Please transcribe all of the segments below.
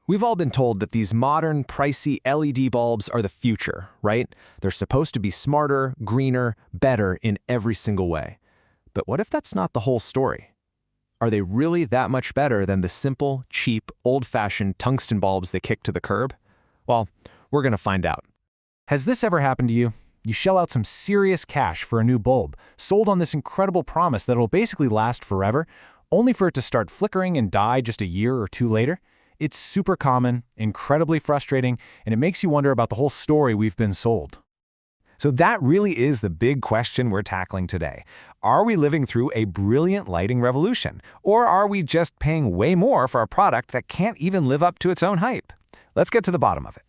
We've all been told that these modern, pricey LED bulbs are the future, right? They're supposed to be smarter, greener, better in every single way. But what if that's not the whole story? Are they really that much better than the simple, cheap, old-fashioned tungsten bulbs they kick to the curb? Well, we're going to find out. Has this ever happened to you? You shell out some serious cash for a new bulb, sold on this incredible promise that it'll basically last forever, only for it to start flickering and die just a year or two later? It's super common, incredibly frustrating, and it makes you wonder about the whole story we've been sold. So that really is the big question we're tackling today. Are we living through a brilliant lighting revolution? Or are we just paying way more for a product that can't even live up to its own hype? Let's get to the bottom of it.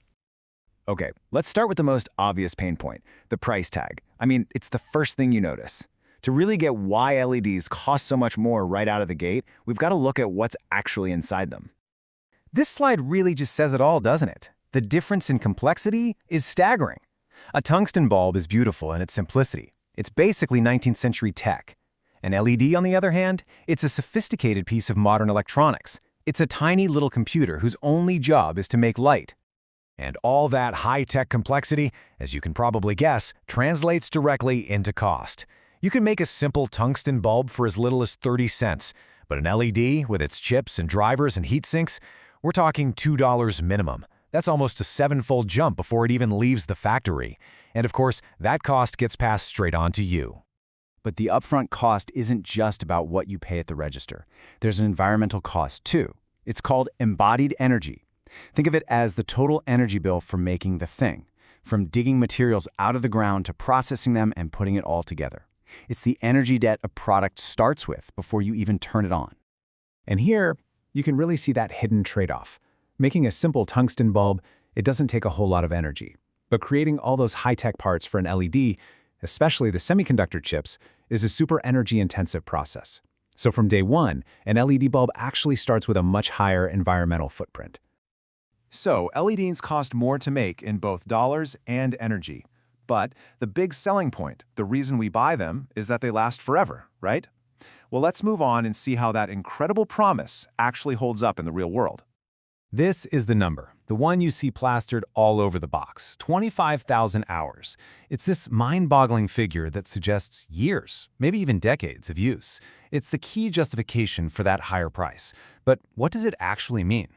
Okay, let's start with the most obvious pain point, the price tag. I mean, it's the first thing you notice. To really get why LEDs cost so much more right out of the gate, we've got to look at what's actually inside them. This slide really just says it all, doesn't it? The difference in complexity is staggering. A tungsten bulb is beautiful in its simplicity. It's basically 19th century tech. An LED, on the other hand, it's a sophisticated piece of modern electronics. It's a tiny little computer whose only job is to make light. And all that high-tech complexity, as you can probably guess, translates directly into cost. You can make a simple tungsten bulb for as little as 30 cents, but an LED, with its chips and drivers and heat sinks, we're talking $2 minimum. That's almost a seven-fold jump before it even leaves the factory. And of course, that cost gets passed straight on to you. But the upfront cost isn't just about what you pay at the register. There's an environmental cost too. It's called embodied energy. Think of it as the total energy bill for making the thing, from digging materials out of the ground to processing them and putting it all together. It's the energy debt a product starts with before you even turn it on. And here, you can really see that hidden trade-off. Making a simple tungsten bulb, it doesn't take a whole lot of energy. But creating all those high-tech parts for an LED, especially the semiconductor chips, is a super energy-intensive process. So from day one, an LED bulb actually starts with a much higher environmental footprint. So, LEDs cost more to make in both dollars and energy. But the big selling point, the reason we buy them, is that they last forever, right? Well, let's move on and see how that incredible promise actually holds up in the real world. This is the number, the one you see plastered all over the box, 25,000 hours. It's this mind-boggling figure that suggests years, maybe even decades of use. It's the key justification for that higher price. But what does it actually mean?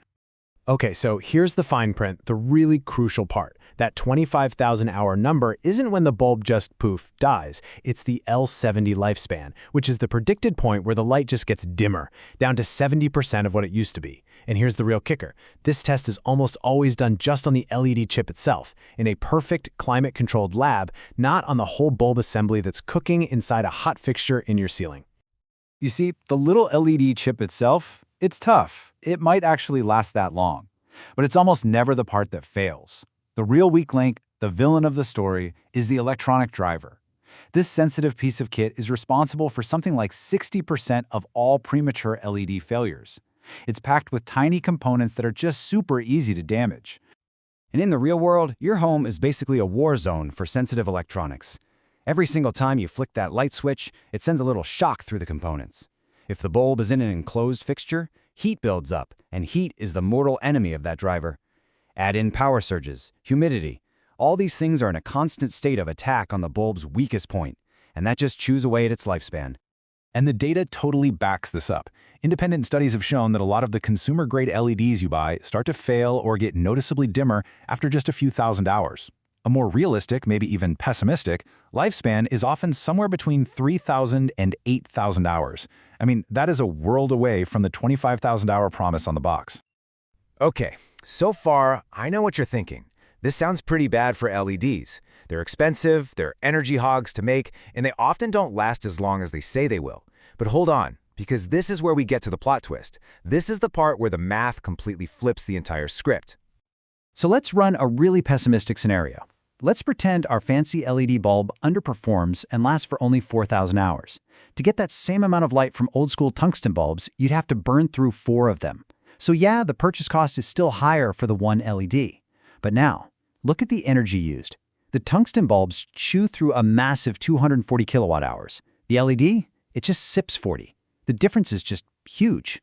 Okay, so here's the fine print, the really crucial part. That 25,000-hour number isn't when the bulb just, poof, dies. It's the L70 lifespan, which is the predicted point where the light just gets dimmer, down to 70% of what it used to be. And here's the real kicker. This test is almost always done just on the LED chip itself, in a perfect, climate-controlled lab, not on the whole bulb assembly that's cooking inside a hot fixture in your ceiling. You see, the little LED chip itself, it's tough. It might actually last that long. But it's almost never the part that fails. The real weak link, the villain of the story, is the electronic driver. This sensitive piece of kit is responsible for something like 60% of all premature LED failures. It's packed with tiny components that are just super easy to damage. And in the real world, your home is basically a war zone for sensitive electronics. Every single time you flick that light switch, it sends a little shock through the components. If the bulb is in an enclosed fixture, heat builds up, and heat is the mortal enemy of that driver. Add in power surges, humidity. All these things are in a constant state of attack on the bulb's weakest point, and that just chews away at its lifespan. And the data totally backs this up. Independent studies have shown that a lot of the consumer-grade LEDs you buy start to fail or get noticeably dimmer after just a few thousand hours. A more realistic, maybe even pessimistic, lifespan is often somewhere between 3,000 and 8,000 hours. I mean, that is a world away from the 25,000-hour promise on the box. Okay, so far, I know what you're thinking. This sounds pretty bad for LEDs. They're expensive, they're energy hogs to make, and they often don't last as long as they say they will. But hold on, because this is where we get to the plot twist. This is the part where the math completely flips the entire script. So let's run a really pessimistic scenario. Let's pretend our fancy LED bulb underperforms and lasts for only 4,000 hours. To get that same amount of light from old-school tungsten bulbs, you'd have to burn through 4 of them. So yeah, the purchase cost is still higher for the one LED. But now, look at the energy used. The tungsten bulbs chew through a massive 240 kilowatt hours. The LED, it just sips 40. The difference is just huge.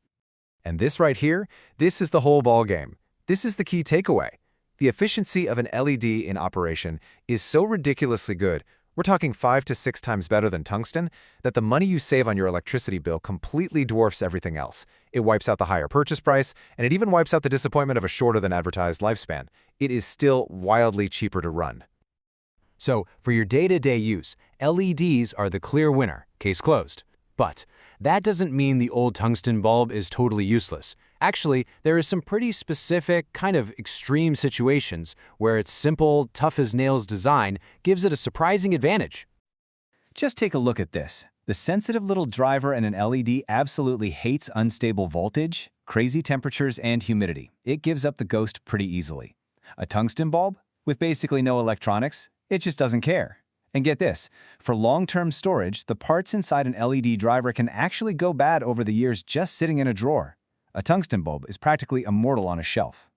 And this right here, this is the whole ball game. This is the key takeaway. The efficiency of an LED in operation is so ridiculously good, we're talking 5 to 6 times better than tungsten, that the money you save on your electricity bill completely dwarfs everything else. It wipes out the higher purchase price, and it even wipes out the disappointment of a shorter than advertised lifespan. It is still wildly cheaper to run. So, for your day-to-day use, LEDs are the clear winner, case closed. But that doesn't mean the old tungsten bulb is totally useless. Actually, there is some pretty specific, kind of extreme situations where its simple, tough-as-nails design gives it a surprising advantage. Just take a look at this. The sensitive little driver in an LED absolutely hates unstable voltage, crazy temperatures, and humidity. It gives up the ghost pretty easily. A tungsten bulb, with basically no electronics, it just doesn't care. And get this, for long-term storage, the parts inside an LED driver can actually go bad over the years just sitting in a drawer. A tungsten bulb is practically immortal on a shelf.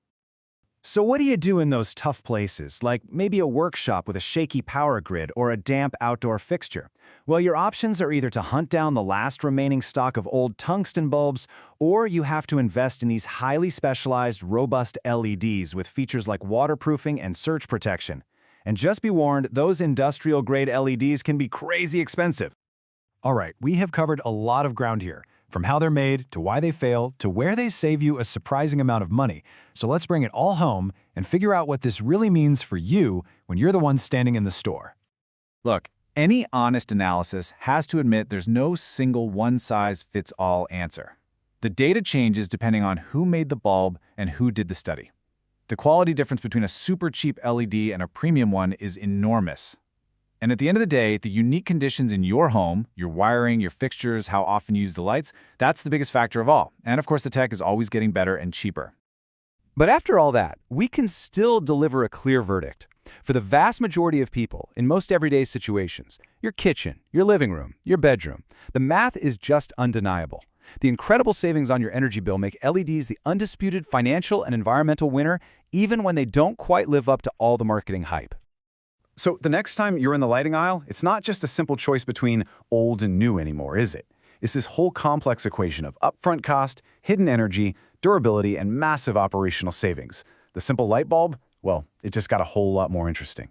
So what do you do in those tough places, like maybe a workshop with a shaky power grid or a damp outdoor fixture? Well, your options are either to hunt down the last remaining stock of old tungsten bulbs, or you have to invest in these highly specialized, robust LEDs with features like waterproofing and surge protection. And just be warned, those industrial-grade LEDs can be crazy expensive. All right, we have covered a lot of ground here, from how they're made, to why they fail, to where they save you a surprising amount of money. So let's bring it all home and figure out what this really means for you when you're the one standing in the store. Look, any honest analysis has to admit there's no single one-size-fits-all answer. The data changes depending on who made the bulb and who did the study. The quality difference between a super cheap LED and a premium one is enormous. And at the end of the day, the unique conditions in your home, your wiring, your fixtures, how often you use the lights, that's the biggest factor of all. And of course, the tech is always getting better and cheaper. But after all that, we can still deliver a clear verdict. For the vast majority of people, in most everyday situations, your kitchen, your living room, your bedroom, the math is just undeniable. The incredible savings on your energy bill make LEDs the undisputed financial and environmental winner, even when they don't quite live up to all the marketing hype. So the next time you're in the lighting aisle, it's not just a simple choice between old and new anymore, is it? It's this whole complex equation of upfront cost, hidden energy, durability, and massive operational savings. The simple light bulb, well, it just got a whole lot more interesting.